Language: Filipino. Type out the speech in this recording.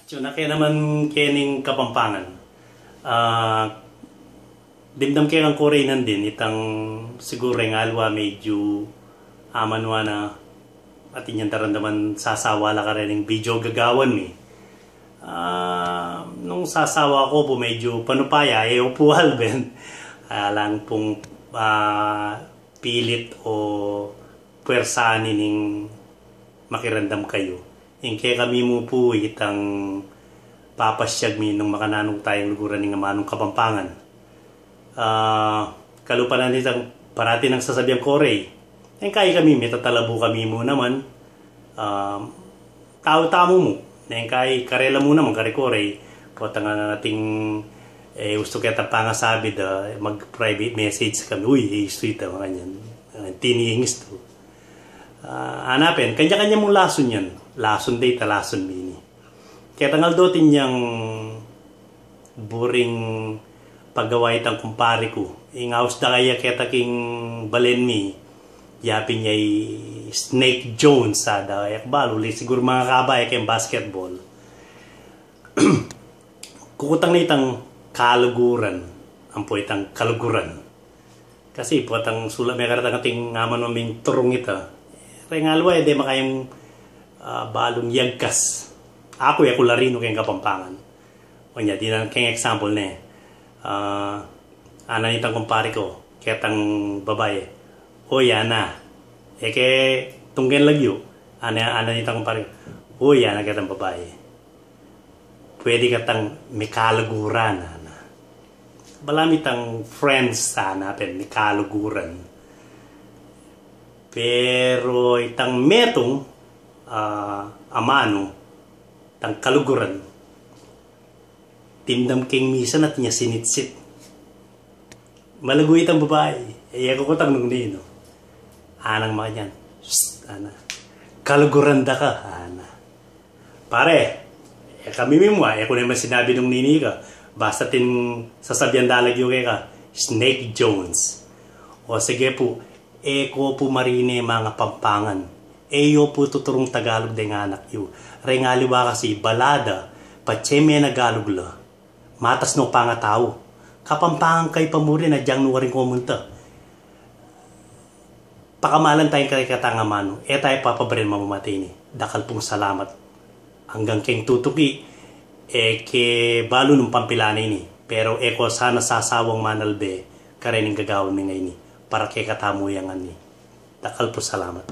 Tuna kaya naman kening Kapampangan. Dimdam kaya kang Koreanan din itang siguro ng alwa medyo amanwa na at inyong tarandaman sasawa la ka rin ng video gagawan mi. Nung sasawa ko po medyo panupaya upuhal ben lang pong pilit o puwersaan ning makirandam kayo. Kaya kami mo po itang papasyag mi nung makananong tayong luguran ng manong Kapampangan. Kalupanan itang parati ng sasabihan Korea. Kaya kami, may tatalabo kami mo naman. Tao-tamo mo. Kaya karela mo naman, kare-Korea. Pwata nga nating gusto kaya pangasabi da mag-private message kami. Uy, sweet mga ganyan. Tinihingis to. Hanapin, kanya-kanya mong lason yan. Lason data, lason mini. Kaya tangal dotin niyang buring paggaway tang kumpare ko. Ingaws da kaya kaya taking balen mi. Yapin niya Snake Jones sa da kaya balo. Siguro mga kabay kaya basketball. Kukutang na itang kaluguran. Ang po itang kaluguran. Kasi po itang sulat may karatang ating ngaman maming turong ita. Rengalwa de makayang balong yagkas. Ako larino kayong Kapampangan. O niya, di na kayong example na ana nitang kumpare ko, kaya tang babae. O yan na. Kaya tunggen lagyo. Ana nitang kumpare ko. O yan na kaya tang babae. Pwede ka tang may kaluguran. Balami tang friends sana, may kaluguran. Pero itang metong amano tang kaluguran timdam king misan at niya sinitsit malagoy itang babae ako ko tang nung nino anang mga yan ana kaluguran da ka ana pare kami mimwa ako naman sinabi nung nini ka basta tin sasabihan dalag yung ka Snake Jones o sige po eko po marine mga Pampangan. Eyo po tuturong Tagalog de nga anak yu. Rengaliwa kasi balada, patseme na Galog la. Matas no pangatao. Kapampangan kay pamuri na diyang nuwaring kumunta. Pakamalan tayong karikatang amano. Tayo papabarin mamamatay ni. Dakal pong salamat. Hanggang keng tutuki. Ke balo nung pampilanay ni. Pero eko sana sasawang manalbe. Karening gagawin ni ngayon ni. Para kay katamuyangan ni. Dakal po salamat.